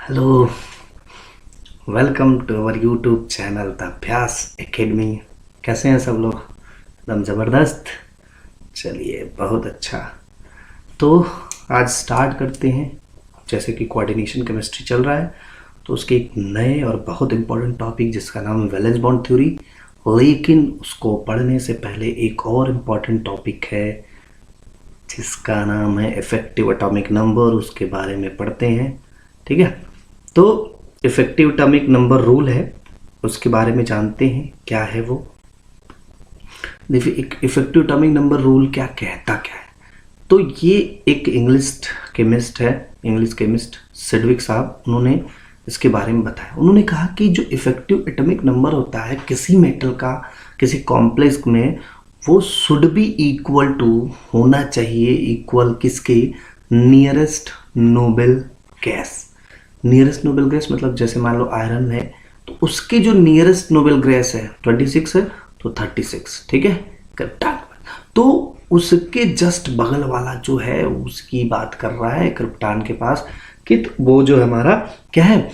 Hello, welcome to our YouTube channel the Abhyas Academy. कैसे हैं सब लोग? एकदम ज़बरदस्त। चलिए, बहुत अच्छा। तो आज स्टार्ट करते हैं। जैसे कि कोऑर्डिनेशन केमिस्ट्री चल रहा है, तो उसके एक नए और बहुत इम्पोर्टेंट टॉपिक जिसका नाम है वैलेंस बॉन्ड थ्योरी। लेकिन उसको पढ़ने से पहले एक और इम्पोर्टेंट टॉपिक है जिसका नाम है इफेक्टिव एटॉमिक नंबर। उसके बारे में पढ़ते हैं, ठीक है? तो इफेक्टिव एटॉमिक नंबर रूल है, उसके बारे में जानते हैं क्या है वो। देखिए, एक इफेक्टिव एटॉमिक नंबर रूल क्या कहता क्या है। तो ये एक इंग्लिश केमिस्ट सिडविक साहब, उन्होंने इसके बारे में बताया। उन्होंने कहा कि जो इफेक्टिव एटॉमिक नंबर होता है किसी मेटल का, किसी कॉम्प्लेक्स में, वो शुड बी इक्वल टू होना चाहिए, इक्वल किसके? Nearest noble gas. Nearest noble gas मतलब जैसे मान लो आयरन है, तो उसके जो नियरेस्ट नोबल गैस है 26 है, तो 36, ठीक है, क्रिप्टॉन। तो उसके जस्ट बगल वाला जो है उसकी बात कर रहा है क्रिप्टॉन के पास कि वो जो हमारा क्या है,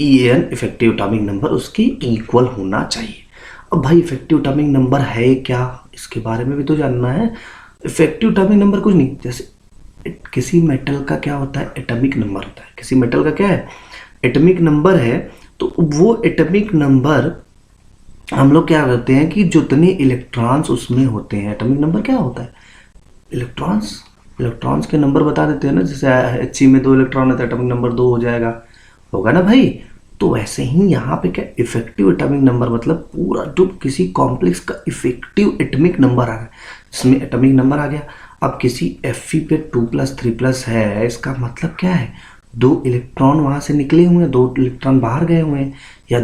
EN इफेक्टिव एटॉमिक नंबर उसकी इक्वल होना चाहिए। अब भाई इफेक्टिव एटॉमिक नंबर है क्या, इसके बारे में भी तो जानना है। इफेक्टिव एटॉमिक नंबर कुछ नहीं, जैसे किसी मेटल का क्या होता है, एटॉमिक नंबर होता है। किसी मेटल का क्या है, एटॉमिक नंबर है। तो वो एटॉमिक नंबर हम लोग क्या करते हैं कि जितने इलेक्ट्रॉन्स उसमें होते हैं, एटॉमिक नंबर क्या होता है, इलेक्ट्रॉन्स के नंबर बता देते हैं ना। जैसे He में 2 इलेक्ट्रॉन है तो एटॉमिक नंबर 2 हो जाएगा, होगा ना भाई। तो वैसे ही यहाँ पे क्या, इफेक्टिव एटॉमिक नंबर मतलब पूरा जो किसी कॉम्प्लेक्स का इफेक्टिव एटॉमिक नंबर आ रहा है, इसमें एटॉमिक नंबर आ गया। अब किसी Fe पे 2+, 3+ है, इसका मतलब क्या है, 2 इलेक्ट्रॉन वहाँ से निकले हुए हैं, 2 इलेक्ट्रॉन बाहर गए हुए हैं। या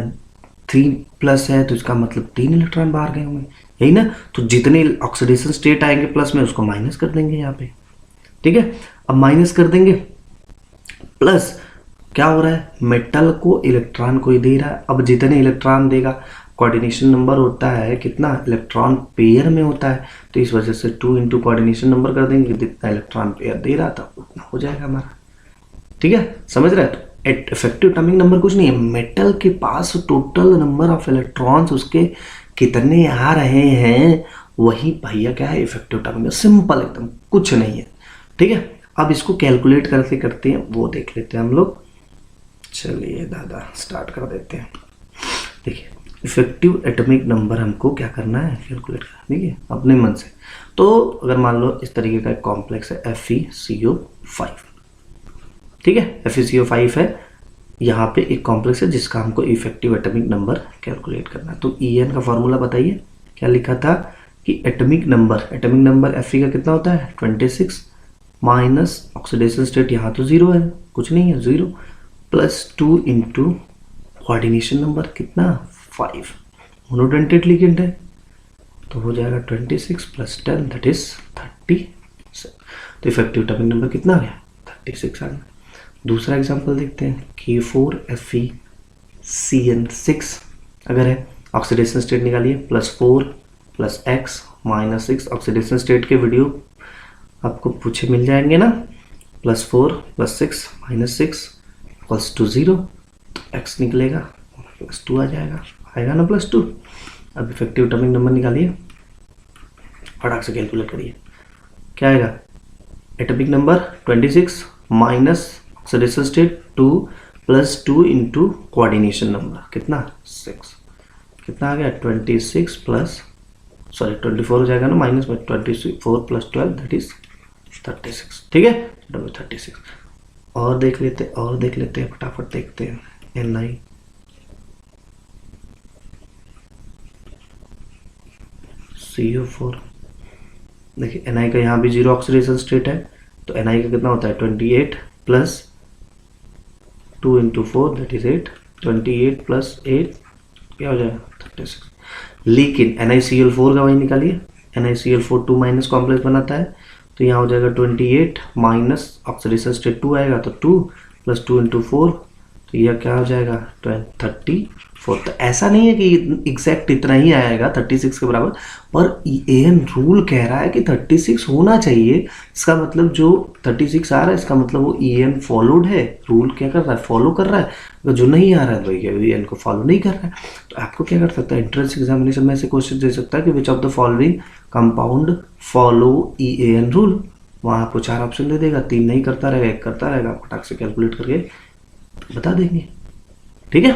3+ है तो इसका मतलब 3 इलेक्ट्रॉन बाहर गए हुए हैं, यही ना। तो जितने ऑक्सीडेशन स्टेट आएंगे प्लस में, उसको माइनस कर देंगे यहाँ पे, ठीक है। अब माइनस कर देंगे, प्लस क्या हो रहा है, मेटल को इलेक्ट्रॉन कोई दे रहा है। अब जितने इलेक्ट्रॉन देगा, कोऑर्डिनेशन नंबर होता है कितना, इलेक्ट्रॉन पेयर में होता है, तो इस वजह से 2 इंटू कोऑर्डिनेशन नंबर कर देंगे, जितना इलेक्ट्रॉन पेयर दे रहा था उतना हो जाएगा हमारा, ठीक है, समझ रहे हैं। तो इफेक्टिव एटॉमिक नंबर कुछ नहीं है, मेटल के पास टोटल नंबर ऑफ इलेक्ट्रॉन्स उसके कितने आ रहे हैं, वही भैया क्या है, इफेक्टिव एटॉमिक नंबर। सिंपल एकदम, कुछ नहीं है, ठीक है। अब इसको कैलकुलेट करके करते हैं, वो देख लेते हैं हम लोग। चलिए दादा स्टार्ट कर देते हैं। देखिए, इफेक्टिव एटॉमिक नंबर हमको क्या करना है, कैलकुलेट करना, देखिए अपने मन से। तो अगर मान लो इस तरीके का एक कॉम्प्लेक्स है FeCO5, ठीक है, FeCO5 है। यहाँ पे एक कॉम्प्लेक्स है जिसका हमको इफेक्टिव एटॉमिक नंबर कैलकुलेट करना है। तो EN का फॉर्मूला बताइए, क्या लिखा था कि एटॉमिक नंबर Fe का कितना होता है, 26 माइनस ऑक्सीडेशन स्टेट, यहाँ तो 0 है, कुछ नहीं है, 0 प्लस 2 इंटू कोऑर्डिनेशन नंबर कितना, 5, मोनोडेंटेट लिगेंड है, तो हो जाएगा 26 प्लस 10 दैट इज 37। तो इफेक्टिव एटॉमिक नंबर कितना आ गया, 36 आ गया। दूसरा एग्जांपल देखते हैं, K4FeCN6 अगर है, ऑक्सीडेशन स्टेट निकालिए, +4 plus x minus 6। Oxidation state के वीडियो आपको पूछे मिल जाएंगे ना। +4 प्लस 6 माइनस 6 इक्वल्स टू 0, तो x निकलेगा +2 आ जाएगा, आएगा ना +2। अब इफेक्टिव एटॉमिक नंबर निकालिए, फटाक से कैलकुलेट करिए, क्या आएगा, atomic number 26 minus oxidation state 2 plus 2 into coordination number कितना, 6, कितना आ गया, 24 हो जाएगा ना, माइनस में 24 प्लस 12 दैट इज 36, ठीक है, 36। और देख लेते हैं, फटाफट देखते हैं। NiCO4, देखिए Ni का यहाँ भी 0 ऑक्सीडेशन स्टेट है, तो Ni का कितना होता है, 28 plus 2 into 4 that is 8, 28 plus 8 क्या हो जाएगा, 36। लेकिन NiCl4 का वही निकालिए, NiCl4 2 माइनस कॉम्प्लेक्स बनाता है, तो यहाँ हो जाएगा 28 माइनस ऑक्सीडेशन स्टेट 2 आएगा, तो 2 प्लस 2 इंटू 4, तो यह क्या हो जाएगा, 36। फोर्थ, ऐसा नहीं है कि एग्जैक्ट इतना ही आएगा 36 के बराबर, पर एन रूल कह रहा है कि 36 होना चाहिए। इसका मतलब जो 36 आ रहा है इसका मतलब वो एन फॉलोड है, रूल क्या कर रहा है, फॉलो कर रहा है। अगर जो नहीं आ रहा है भाई एन को फॉलो नहीं कर रहा है, तो आपको क्या कर सकता है, एंट्रेंस एग्जामिनेशन में ऐसे क्वेश्चन दे सकता है कि which of the following compound follow E N rule. वहाँ आपको 4 ऑप्शन दे देगा, 3 नहीं करता रहेगा, 1 करता रहेगा, आप फटाक से कैलकुलेट करके बता देंगे। ठीक है,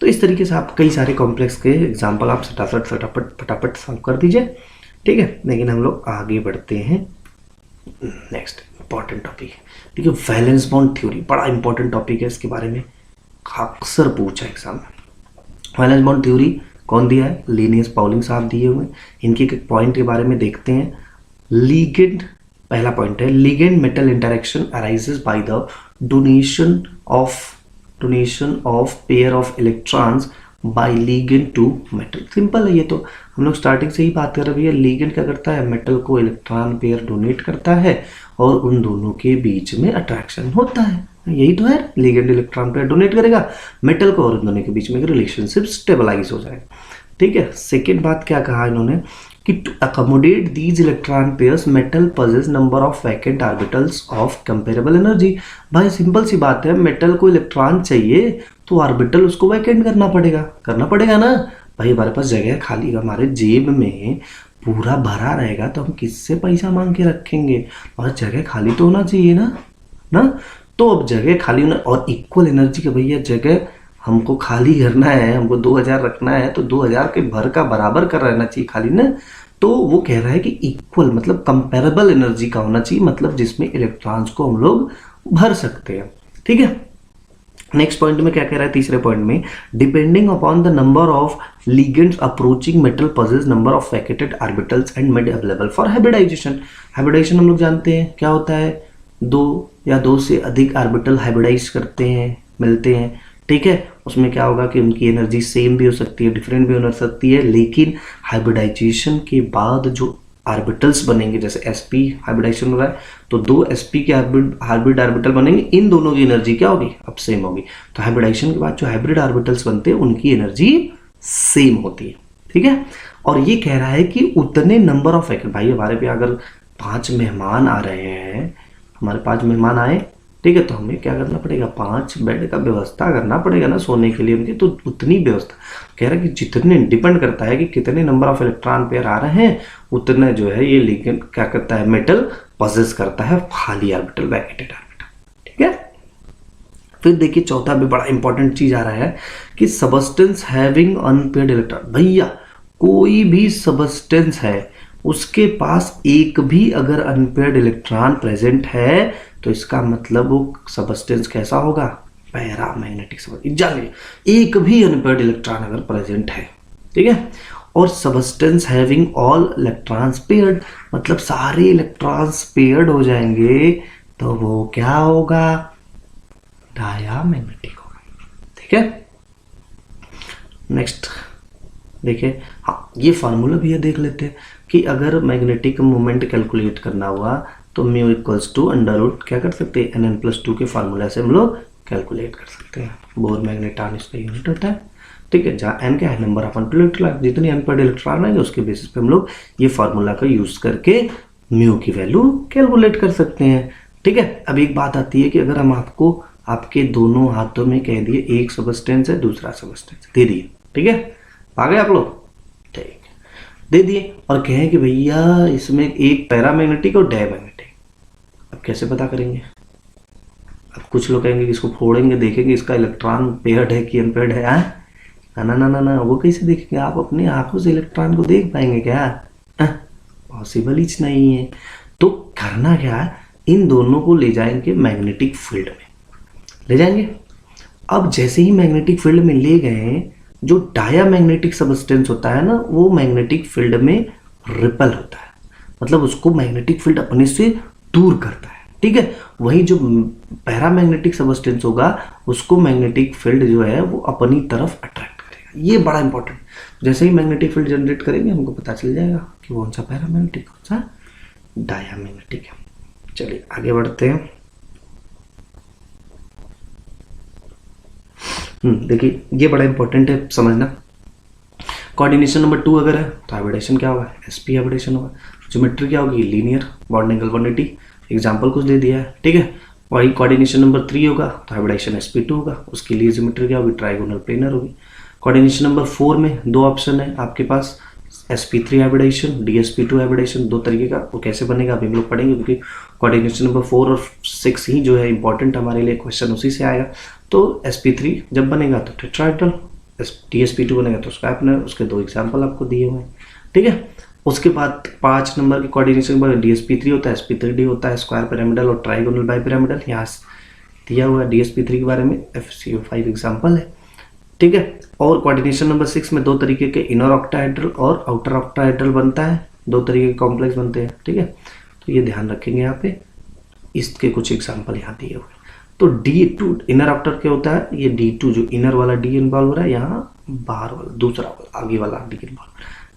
तो इस तरीके से आप कई सारे कॉम्प्लेक्स के एग्जाम्पल आप फटाफट सॉल्व कर दीजिए। ठीक है, लेकिन हम लोग आगे बढ़ते हैं नेक्स्ट इंपॉर्टेंट टॉपिक। ठीक है, वैलेंस बॉन्ड थ्योरी बड़ा इंपॉर्टेंट टॉपिक है, इसके बारे में अक्सर पूछा एग्जाम में। वैलेंस बॉन्ड थ्योरी कौन दिया है, लिनियस पाउलिंग साहब दिए हुए। इनके पॉइंट के बारे में देखते हैं। लिगेंड, पहला पॉइंट है, ligand metal interaction arises by the donation of pair of electrons by ligand to metal. Simple है ये तो, हम लोग स्टार्टिंग से ही बात कर रहे हैं। लिगेंड क्या करता है, मेटल को इलेक्ट्रॉन पेयर डोनेट करता है और उन दोनों के बीच में अट्रैक्शन होता है। यही तो है, लिगेंड इलेक्ट्रॉन पेयर डोनेट करेगा मेटल को और उन दोनों के बीच में रिलेशनशिप स्टेबलाइज हो जाएगा। ठीक है, सेकेंड बात क्या कहा इन्होंने कि to accommodate these electron pairs metal possess number of vacant orbitals of comparable energy. भाई सिंपल सी बात है, मेटल को इलेक्ट्रॉन चाहिए तो ऑर्बिटल उसको वैकेंट करना पड़ेगा ना भाई। हमारे पास जगह खाली, हमारे जेब में पूरा भरा रहेगा तो हम किससे पैसा मांग के रखेंगे, और जगह खाली तो होना चाहिए ना। तो अब जगह खाली होना और इक्वल एनर्जी का भैया जगह हमको खाली करना है, हमको 2000 रखना है तो 2000 के भर का बराबर कर रहना चाहिए खाली ना। तो वो कह रहा है कि इक्वल मतलब कंपेरेबल एनर्जी का होना चाहिए, मतलब जिसमें इलेक्ट्रॉन्स को हम लोग भर सकते हैं। ठीक है, नेक्स्ट पॉइंट में क्या कह रहा है, तीसरे पॉइंट में, depending upon the number of ligands approaching metal possess number of vacated orbitals and made available for hybridisation. Hybridisation हम लोग जानते हैं क्या होता है, 2 या 2 से अधिक ऑर्बिटल हाइब्रिडाइज करते हैं, मिलते हैं। ठीक है, उसमें क्या होगा कि उनकी एनर्जी सेम भी हो सकती है, डिफरेंट भी हो सकती है, लेकिन हाइब्रिडाइजेशन के बाद जो ऑर्बिटल्स बनेंगे, जैसे sp हाइब्रिडाइजेशन हो रहा है तो 2 sp के हाइब्रिड ऑर्बिटल बनेंगे, इन दोनों की एनर्जी क्या होगी, अब सेम होगी। तो हाइब्रिडाइजेशन के बाद जो हाइब्रिड ऑर्बिटल्स बनते हैं उनकी एनर्जी सेम होती है। ठीक है, और ये कह रहा है कि उतने नंबर ऑफ वैकेंट, भाई हमारे पे अगर 5 मेहमान आ रहे हैं, हमारे 5 मेहमान आए, ठीक है, तो हमें क्या करना पड़ेगा, 5 बेड का व्यवस्था करना पड़ेगा ना सोने के लिए उनकी, तो उतनी व्यवस्था कह रहा है कि जितने डिपेंड करता है कि कितने नंबर ऑफ इलेक्ट्रॉन पेयर आ रहे हैं, उतने जो है ये लिगेंड क्या करता है, मेटल पजेस करता है खाली ऑर्बिटल, वैकेटेड ऑर्बिटल। ठीक है, फिर देखिए चौथा भी बड़ा इंपॉर्टेंट चीज आ रहा है कि सबस्टेंस हैविंग अनपेयर्ड इलेक्ट्रॉन। भैया कोई भी सबस्टेंस है उसके पास एक भी अगर अनपेयर्ड इलेक्ट्रॉन प्रेजेंट है तो इसका मतलब वो सबस्टेंस कैसा होगा, पैरामैग्नेटिक सबस्टेंस। जानिए, एक भी अनपेयर्ड इलेक्ट्रॉन अगर प्रेजेंट है, ठीक है, और substance having all electrons paired, मतलब सारे इलेक्ट्रॉन्स पेयर्ड हो जाएंगे, तो वो क्या होगा, डायामैग्नेटिक होगा। ठीक है, नेक्स्ट देखिए, हाँ ये फार्मूला भी है, देख लेते हैं कि अगर मैग्नेटिक मोमेंट कैलकुलेट करना हुआ तो mu equals to under root क्या कर सकते हैं, nn+2 के फार्मूला से हम लोग कैलकुलेट कर सकते हैं। बोर मैग्नेटॉन इसका यूनिट होता है। ठीक है, जहाँ n क्या है, नंबर ऑफ अनपेयर्ड इलेक्ट्रॉन, जितनी अनपेयर्ड इलेक्ट्रॉन है उसके बेसिस पे हम लोग ये फार्मूला का यूज करके म्यू की वैल्यू कैलकुलेट कर सकते हैं। ठीक है, अब एक बात आती है कि अगर हम आपको आपके दोनों हाथों में कह दिए एक सबस्टेंस है दूसरा सबस्टेंस दे दिए, ठीक है, आ गए आप लोग, ठीक दे दिए, और कहें कि भैया इसमें एक पैरामैग्नेटिक और डायमैग्नेटिक, अब कैसे पता करेंगे। अब कुछ लोग कहेंगे कि इसको फोड़ेंगे देखेंगे इसका इलेक्ट्रॉन पेयर्ड है कि अनपेयर्ड है। ना ना ना ना, वो कैसे देखेंगे, आप अपनी आंखों से इलेक्ट्रॉन को देख पाएंगे क्या, पॉसिबल ही नहीं है। तो करना क्या है, इन दोनों को ले जाएंगे मैग्नेटिक फील्ड में, ले जाएंगे। अब जैसे ही मैग्नेटिक फील्ड में ले गए, जो डायामैग्नेटिक सबस्टेंस होता है ना, वो मैग्नेटिक फील्ड में रिपेल होता है, मतलब उसको मैग्नेटिक फील्ड अपने से दूर करता है। ठीक है, वही जो पैरामैग्नेटिक सबस्टेंस होगा उसको मैग्नेटिक फील्ड जो है वो अपनी तरफ अट्रैक्ट करेगा। ये बड़ा इंपॉर्टेंट, जैसे ही मैग्नेटिक फील्ड जनरेट करेंगे हमको पता चल जाएगा कि कौन सा पैरामैग्नेटिक कौन सा डायामैग्नेटिक है। चलिए आगे बढ़ते हैं। देखिए ये बड़ा इंपॉर्टेंट है समझना। कोऑर्डिनेशन नंबर 2 अगर है तो हाइब्रिडेशन क्या होगा, sp हाइब्रिडेशन होगा। ज्योमेट्री क्या होगी, लीनियर बॉन्ड एंगल 180, एग्जाम्पल कुछ दे दिया है, ठीक है। वही कोऑर्डिनेशन नंबर 3 होगा तो हाइब्रिडेशन sp2 होगा, उसके लिए ज्योमेट्री क्या होगी, ट्राइगोनल प्लेनर होगी। कोऑर्डिनेशन नंबर 4 में दो ऑप्शन है आपके पास, sp3 हाइब्रिडेशन, dsp2 हाइब्रिडेशन, दो तरीके का। वो कैसे बनेगा अभी हम लोग पढ़ेंगे, क्योंकि कोऑर्डिनेशन नंबर 4 और 6 ही जो है इंपॉर्टेंट हमारे लिए, क्वेश्चन उसी से आएगा। तो sp3 जब बनेगा तो टेट्राहेड्रल, dsp2 बनेगा तो स्क्वायर, उसके दो एग्जाम्पल आपको दिए हुए हैं, ठीक है। उसके बाद 5 नंबर के कोऑर्डिनेशन पर dsp3 होता है, sp3d होता है, स्क्वायर पिरामिडल और ट्राइगोनल बाइपिरामिडल, यहाँ दिया हुआ है dsp3 के बारे में, FCO5 एग्जाम्पल है, ठीक है। और कोऑर्डिनेशन नंबर 6 में दो तरीके के इनर ऑक्टाहेड्रल और आउटर ऑक्टाहेड्रल बनता है, दो तरीके के कॉम्प्लेक्स बनते हैं, ठीक है। तो ये ध्यान रखेंगे यहाँ पे, इसके कुछ एग्जाम्पल यहाँ दिए हुए। तो D2 इनर ऑक्टर क्या होता है, ये D2 जो इनर वाला D इन्वॉल्व हो रहा है, यहाँ बाहर वाला दूसरा वाला आगे वाला D इन्वॉल्व,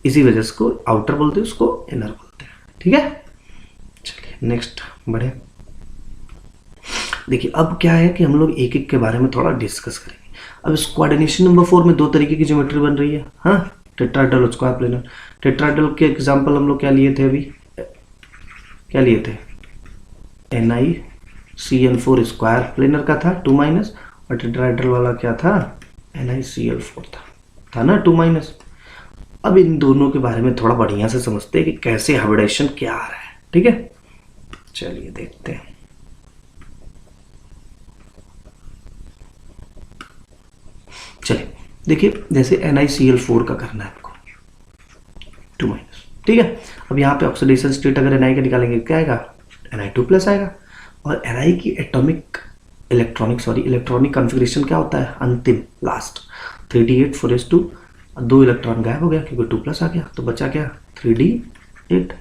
इसी वजह से उसको आउटर बोलते हैं, उसको इनर बोलते हैं, ठीक है। चलिए नेक्स्ट बढ़े। देखिए अब क्या है कि हम लोग एक एक के बारे में थोड़ा डिस्कस करेंगे। अब इस कोऑर्डिनेशन नंबर 4 में दो तरीके की ज्योमेट्री बन रही है, हाँ, टेट्राहेड्रल और स्क्वायर प्लेनर। टेट्राहेड्रल के एग्जांपल हम लोग क्या लिए थे, अभी क्या लिए थे, NiCl4 स्क्वायर प्लेनर का था 2-, और टेट्राहेड्रल वाला क्या था, NiCl4 था ना 2-। अब इन दोनों के बारे में थोड़ा बढ़िया से समझते हैं कि कैसे हाइब्रिडेशन क्या आ रहा है, ठीक है। चलिए देखते हैं। चलिए देखिए, जैसे NiCl4 का करना है आपको 2-, ठीक है। अब यहाँ पे ऑक्सीडेशन स्टेट अगर Ni का निकालेंगे क्या आएगा, Na2+ आएगा। और Ni की इलेक्ट्रॉनिक कॉन्फ़िगरेशन क्या होता है, अंतिम लास्ट 3d8 4s2, 2 इलेक्ट्रॉन गायब हो गया क्योंकि 2+ आ गया, तो बचा क्या 3d8।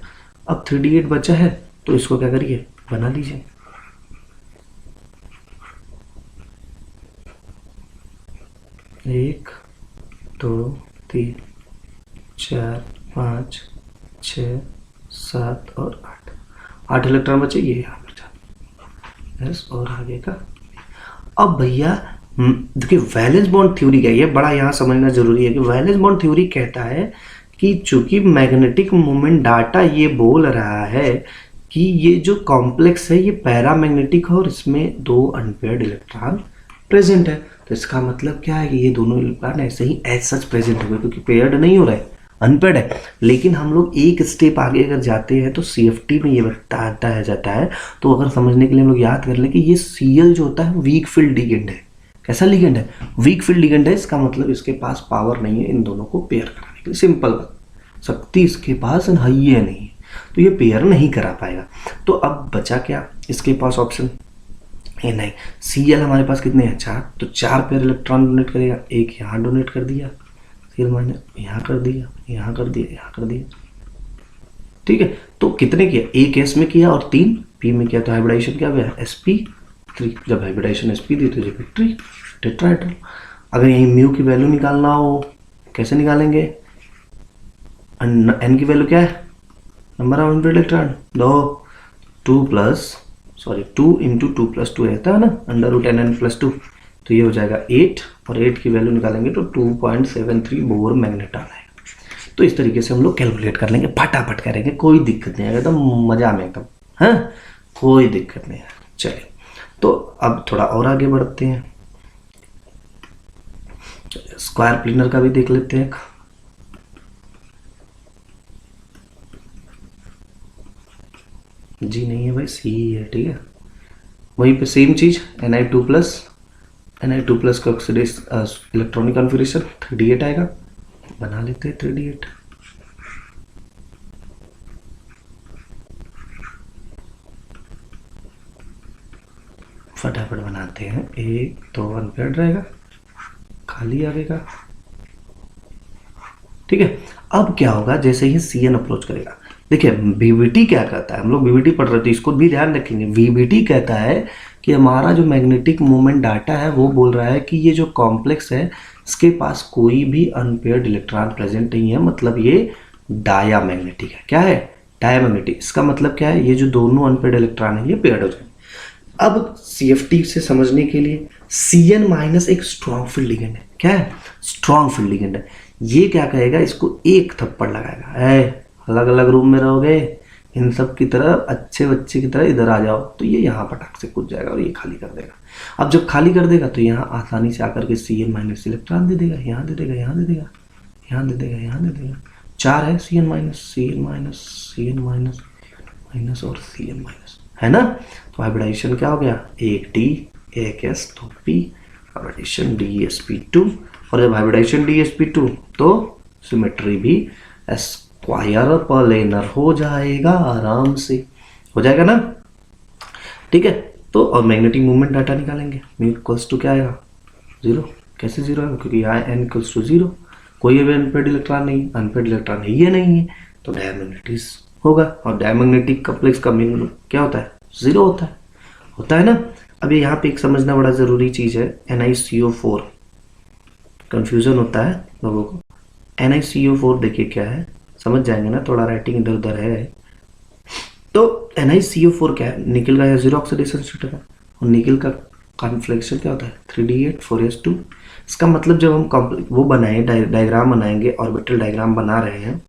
अब 3d8 बचा है तो इसको क्या करिए, बना लीजिए। एक 2 3 4 5 6 7 और 8 इलेक्ट्रॉन बचे, ये यहाँ पर यस, और आगे का। अब भैया देखिए वैलेंस बॉन्ड थ्योरी क्या है, ये बड़ा यहाँ समझना जरूरी है कि वैलेंस बॉन्ड थ्योरी कहता है कि चूंकि मैग्नेटिक मोमेंट डाटा ये बोल रहा है कि ये जो कॉम्प्लेक्स है ये पैरामैग्नेटिक है और इसमें दो अनपेयर्ड इलेक्ट्रॉन प्रेजेंट है, तो इसका मतलब क्या है कि ये दोनों इलेक्ट्रॉन ऐसे ही एज सच प्रेजेंट हुए, क्योंकि पेयर्ड नहीं हो रहा है, अनपेयर्ड है। लेकिन हम लोग एक स्टेप आगे अगर जाते हैं तो CFT में ये बताया जाता है, तो अगर समझने के लिए हम लोग याद कर लें कि ये Cl जो होता है वीक फील्ड लिगेंड है। कैसा लिगेंड है, वीक फील्ड लिगेंड है, इसका मतलब इसके पास पावर नहीं है इन दोनों को पेयर कराने के लिए, सिंपल बात, शक्ति इसके पास है नहीं, तो ये पेयर नहीं करा पाएगा। तो अब बचा क्या इसके पास ऑप्शन, नहीं, Cl हमारे पास कितने हैं 4, तो 4 पेयर इलेक्ट्रॉन डोनेट करेगा, एक यहाँ डोनेट कर दिया, Cl- यहाँ कर दिया, यहाँ कर दिया, यहाँ कर दिया, ठीक है। तो कितने किया, एक S में किया और 3 P में किया, तो हाइब्रिडाइजेशन क्या हुआ, sp3। जब हाइब्रिडाइजेशन sp दी तो ज्योमेट्री टेट्राहेड्रल। अगर यही म्यू की वैल्यू निकालना हो कैसे निकालेंगे, n की वैल्यू क्या है, number of unpaired electron, 2 into 2 + 2 रहता है ना, √NN+2, तो ये हो जाएगा 8, और 8 की वैल्यू निकालेंगे तो 2.73 बोर मैग्नेट्रॉन आएगा। तो इस तरीके से हम लोग कैलकुलेट कर लेंगे, फटाफट करेंगे, कोई दिक्कत नहीं आएगा, एकदम मजा में एकदम, हाँ कोई दिक्कत नहीं है। चलिए तो अब थोड़ा और आगे बढ़ते हैं, स्क्वायर प्लेनर का भी देख लेते हैं। जी नहीं है भाई, सी है, ठीक है। वहीं पे सेम चीज Na2+ का ऑक्सीडेशन इलेक्ट्रॉनिक कॉन्फ़िगरेशन 3d8 आएगा, बना लेते हैं 3d8। फटाफट बनाते हैं, एक तो अनपेयर्ड रहेगा, खाली आएगा, ठीक है। अब क्या होगा, जैसे ही Cn अप्रोच करेगा, देखिए VBT क्या कहता है, हम लोग VBT पढ़ रहे थे, इसको भी ध्यान रखेंगे। VBT कहता है कि हमारा जो मैग्नेटिक मोमेंट डाटा है वो बोल रहा है कि ये जो कॉम्प्लेक्स है इसके पास कोई भी अनपेयर्ड इलेक्ट्रॉन प्रेजेंट नहीं है, मतलब ये डायामैग्नेटिक है। क्या है, डायामैग्नेटिक। इसका मतलब क्या है, ये जो दोनों अनपेयर्ड इलेक्ट्रॉन है ये पेयर्ड हो जाएंगे। अब CFT से समझने के लिए Cn माइनस एक स्ट्रॉन्ग फील्ड लिगेंड है। क्या है? स्ट्रॉन्ग फील्ड लिगेंड है। ये क्या कहेगा, इसको एक थप्पड़ लगाएगा, है अलग अलग रूम में रहोगे, इन सब की तरह अच्छे बच्चे की तरह इधर आ जाओ, तो ये यहाँ पटाख से कूद जाएगा और ये खाली कर देगा। अब जब खाली कर देगा तो यहाँ आसानी से आकर के Cn माइनस इलेक्ट्रॉन दे देगा, यहाँ दे देगा, यहाँ दे देगा, यहाँ दे देगा, यहाँ दे देगा। 4 है Cn minus, Cn minus, Cn minus, minus और Cn माइनस, है ना। तो हाइब्रिडाइजेशन क्या हो गया, एक D एक S तो P, हाइब्रिडाइजेशन DsP2। और जब हाइब्रिडाइजेशन DsP2 तो सिमेट्री भी स्क्वायर प्लेनर हो जाएगा, आराम से हो जाएगा ना। ठीक है, तो और मैग्नेटिक मूवमेंट डाटा निकालेंगे, म्यू इक्वल्स टू क्या आएगा, 0। कैसे 0 आएगा, क्योंकि यहाँ n इक्वल्स टू 0, कोई भी अनपेड इलेक्ट्रॉन नहीं, अनपेड इलेक्ट्रॉन है ये नहीं है, तो डायमैग्नेटिक होगा। और डायमैग्नेटिक कॉम्प्लेक्स का मीन क्या होता है, 0 होता है ना। अब ये यहाँ पे एक समझना बड़ा ज़रूरी चीज़ है, NiCO4 कन्फ्यूज़न होता है लोगों को। NiCO4 देखिए क्या है, समझ जाएंगे ना, थोड़ा राइटिंग इधर उधर है। तो NiCO4 क्या है, निकल का 0 ऑक्सीडेशन स्टेट है, और निकल का कॉन्फ्लेक्शन क्या होता है 3d8 4s2। इसका मतलब जब हम वो बनाए डायग्राम बनाएंगे, ऑर्बिटल डायग्राम बना रहे हैं,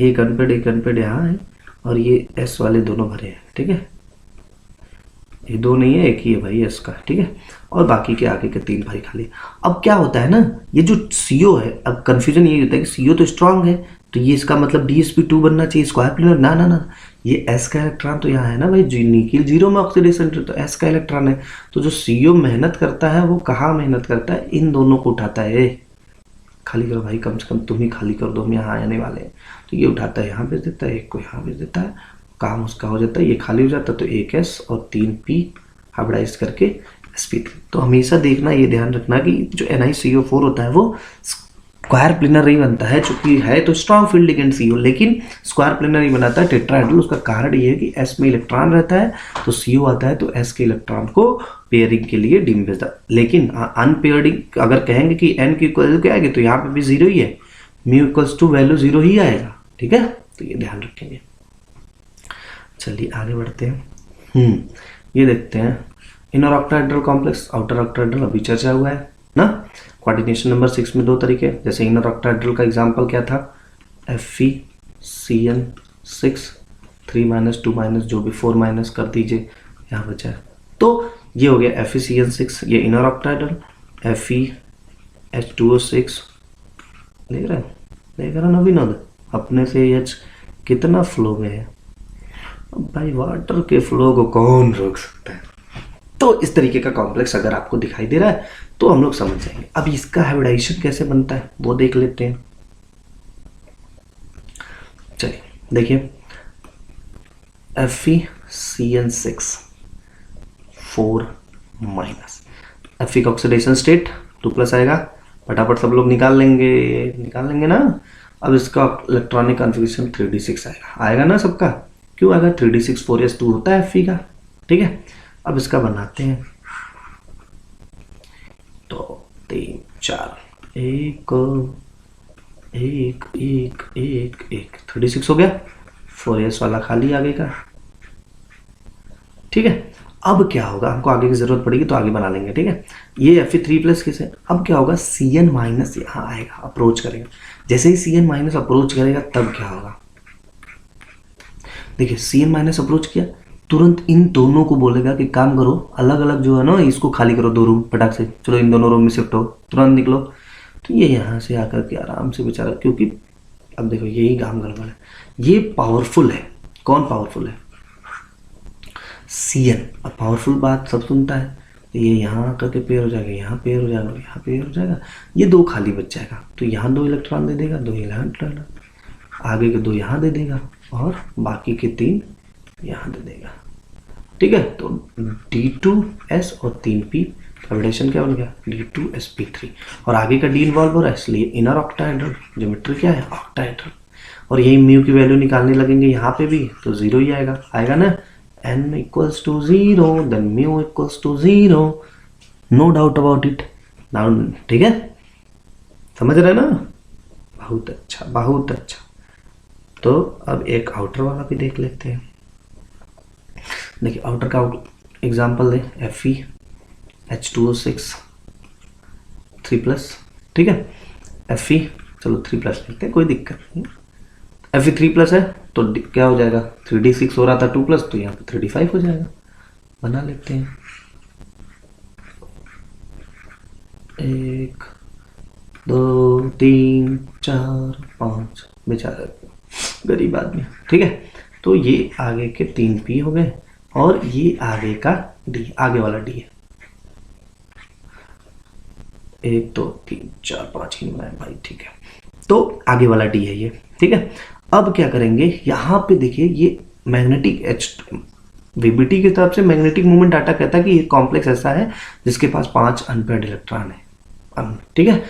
एक अनपेड यहाँ है और ये S वाले दोनों भरे हैं, ठीक है। ये 2 नहीं है, एक ही है भाई S का, ठीक है। और बाकी के आगे के 3 भाई खाली। अब क्या होता है ना, ये जो CO है, अब कंफ्यूजन ये होता है कि CO तो स्ट्रांग है, तो ये इसका मतलब DsP2 बनना चाहिए स्क्वायर प्लेनर। ना ना ना, ये S का इलेक्ट्रॉन तो यहाँ है ना भाई, निकिल 0 में ऑक्सीडेशन, तो S का इलेक्ट्रॉन है। तो जो CO मेहनत करता है वो कहाँ मेहनत करता है, इन दोनों को उठाता है। खाली करो भाई, कम से कम तुम ही खाली कर दो, हम यहाँ आने वाले हैं। तो ये उठाता है, यहाँ भेज देता है, एक को यहाँ भेज देता है, काम उसका हो जाता है, ये खाली हो जाता है। तो एक S और 3 P हाइब्रिडाइज करके sp3। तो हमेशा देखना, ये ध्यान रखना कि जो NiCO4 होता है वो स्क्वायर प्लेनर नहीं बनता है, चूंकि है तो स्ट्रॉन्ग फील्ड लिगेंड CO, लेकिन स्क्वायर प्लेनर नहीं बनाता है, टेट्राहेड्रल। उसका कारण ये है कि S में इलेक्ट्रॉन रहता है, तो CO आता है तो S के इलेक्ट्रॉन को पेयरिंग के लिए डी में भेजता है। लेकिन अनपेयरिंग अगर कहेंगे कि n की इक्वल क्या आएगी, तो यहाँ पे भी 0 ही है, म्यू इक्वल्स टू वैल्यू 0 ही आएगा, ठीक है। तो ये ध्यान रखेंगे। चलिए आगे बढ़ते हैं। ये देखते हैं inner octahedral complex, outer octahedral अभी चर्चा हुआ है ना। कोऑर्डिनेशन नंबर 6 में 2 तरीके, जैसे इनर ऑक्टाहेड्रल का एग्जांपल क्या था, FeCN6 3 - 2 जो भी 4 कर दीजिए, यहाँ बचा है। तो ये हो गया FeCN6, ये इनर ऑक्टाहेड्रल। FeH2O6 देख रहा ना विनोद, अपने से H कितना फ्लो में है। अब भाई वाटर के फ्लो को कौन रोक सकता है। तो इस तरीके का कॉम्प्लेक्स अगर आपको दिखाई दे रहा है तो हम लोग समझ जाएंगे। अब इसका हाइब्रिडाइजेशन कैसे बनता है वो देख लेते हैं। चलिए देखिए, FeCN6 4 Fe का ऑक्सीडेशन स्टेट 2+ आएगा, फटाफट सब लोग निकाल लेंगे ना। अब इसका इलेक्ट्रॉनिक कॉन्फ़िगरेशन 3d6 आएगा ना सबका। क्यों आएगा, 3d6 4s2 होता है Fe का, ठीक है। अब इसका बनाते हैं, तो 3 4 1 1 1 1 1 36 हो गया, 4s वाला खाली आगे का, ठीक है। अब क्या होगा, हमको आगे की जरूरत पड़ेगी तो आगे बना लेंगे, ठीक है। ये Fe3+ किसे, अब क्या होगा, Cn- यहाँ आएगा, अप्रोच करेगा। जैसे ही Cn- अप्रोच करेगा तब क्या होगा, देखिए Cn- अप्रोच किया, तुरंत इन दोनों को बोलेगा कि काम करो, अलग अलग जो है ना इसको खाली करो, 2 रूम फटाक से, चलो इन दोनों रूम में शिफ्ट हो, तुरंत निकलो। तो ये यहाँ से आकर के आराम से बेचारा, क्योंकि अब देखो यही काम गड़बड़ है, ये पावरफुल है। कौन पावरफुल है, Cn। अब पावरफुल बात सब सुनता है, तो ये यहाँ आकर के पेयर हो जाएगा, यहाँ पेयर हो जाएगा, यहाँ पेयर हो जाएगा, ये 2 खाली बच जाएगा। तो यहाँ 2 इलेक्ट्रॉन दे देगा, 2 इलेक्ट्रॉन आगे के 2 यहाँ दे देगा, और बाकी के 3 यहाँ दे देगा, ठीक है। तो D2S और 3P हाइब्रिडेशन क्या बन गया, D2sp3, और आगे का D इन्वॉल्व हो रहा है, इसलिए इनर ऑक्टाहेड्रल, ज्योमेट्री क्या है ऑक्टाहेड्रल। और यही म्यू की वैल्यू निकालने लगेंगे यहाँ पे भी, तो 0 ही आएगा ना। n = 0 then mu = 0, no doubt about it. Now ठीक है, समझ रहे ना। बहुत अच्छा बहुत अच्छा। तो अब एक आउटर वाला भी देख लेते हैं। देखिए आउटर का एग्जांपल दें, FeH2O6 3+, ठीक है। Fe चलो 3+ लिखते हैं, कोई दिक्कत नहीं। Fe3+ है तो क्या हो जाएगा, 3D6 हो रहा था 2+, तो यहाँ पे 3D5 हो जाएगा। बना लेते हैं, 1 2 3 4 5, बेचारा गरीब आदमी, ठीक है। तो ये आगे के 3P हो गए और ये आगे का D, आगे वाला D है। 1 2 3 4 5 ही बनाए भाई, ठीक है। तो आगे वाला D है ये, ठीक है। अब क्या करेंगे, यहाँ पे देखिए ये मैग्नेटिक VBT की तरफ से मैग्नेटिक मोमेंट डाटा कहता है कि ये कॉम्प्लेक्स ऐसा है जिसके पास 5 अनपेयर्ड इलेक्ट्रॉन है, ठीक है,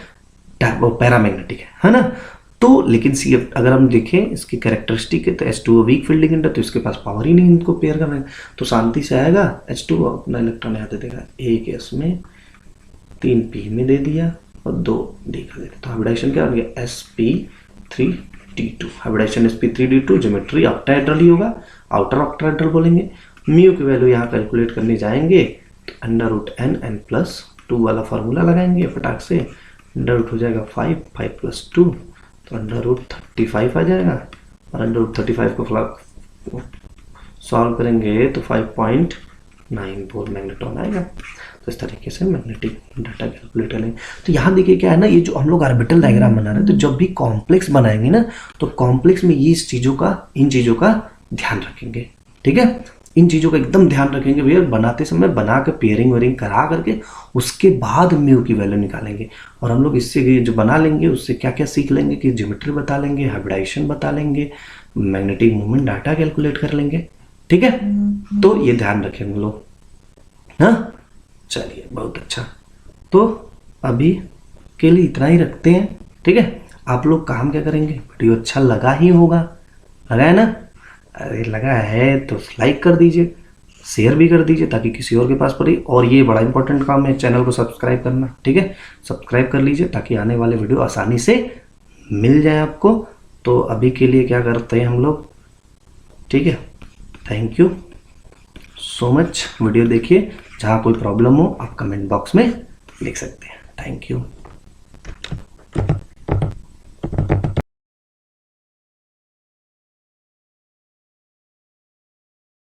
वो पैरामैग्नेटिक है ना। तो लेकिन CF अगर हम देखें इसकी कैरेक्टरिस्टिक है तो H2O वीक फील्डिंग इंटर, तो इसके पास पावर ही नहीं इनको पेयर करने, तो शांति से आएगा H2O अपना इलेक्ट्रॉन यहाँ दे देगा, 1 S में 3P में दे दिया और 2 D का दे दिया। तो हाइब्रिडाइजेशन क्या हो गया, sp3d2, hybridisation sp3d2, geometry octahedral ही होगा, आउटर ऑक्टाहेड्रल बोलेंगे। म्यू की वैल्यू यहाँ कैलकुलेट करने जाएंगे तो √n+2 वाला फार्मूला लगाएंगे फटाक से, अंडर रूट हो जाएगा 5 + 2 तो √35 आ जाएगा, और √35 को सॉल्व करेंगे तो 5.94 मैग्नेट्रॉन आएगा। तो इस तरीके से मैग्नेटिक डाटा कैलकुलेट करेंगे। तो यहाँ देखिए क्या है ना, ये जो हम लोग ऑर्बिटल डायग्राम बना रहे हैं, तो जब भी कॉम्प्लेक्स बनाएंगे ना तो कॉम्प्लेक्स में ये इन चीज़ों का ध्यान रखेंगे, ठीक है। इन चीज़ों का एकदम ध्यान रखेंगे भैया, बनाते समय बना के पेयरिंग वेयरिंग करा करके उसके बाद म्यू की वैल्यू निकालेंगे। और हम लोग इससे जो बना लेंगे उससे क्या क्या सीख लेंगे कि ज्योमेट्री बता लेंगे, हाइब्रिडाइजेशन बता लेंगे, मैग्नेटिक मोमेंट डाटा कैलकुलेट कर लेंगे, ठीक है। तो ये ध्यान रखें हम लोग, हाँ चलिए बहुत अच्छा। तो अभी के लिए इतना ही रखते हैं, ठीक है। आप लोग काम क्या करेंगे, वीडियो अच्छा लगा ही होगा, लगा है ना, अरे लगा है तो लाइक कर दीजिए, शेयर भी कर दीजिए ताकि किसी और के पास पड़े। और ये बड़ा इंपॉर्टेंट काम है, चैनल को सब्सक्राइब करना, ठीक है। सब्सक्राइब कर लीजिए ताकि आने वाले वीडियो आसानी से मिल जाए आपको। तो अभी के लिए क्या करते हैं हम लोग, ठीक है। Thank you so much, video देखिए, जहाँ कोई प्रॉब्लम हो आप कमेंट बॉक्स में लिख सकते हैं। Thank you.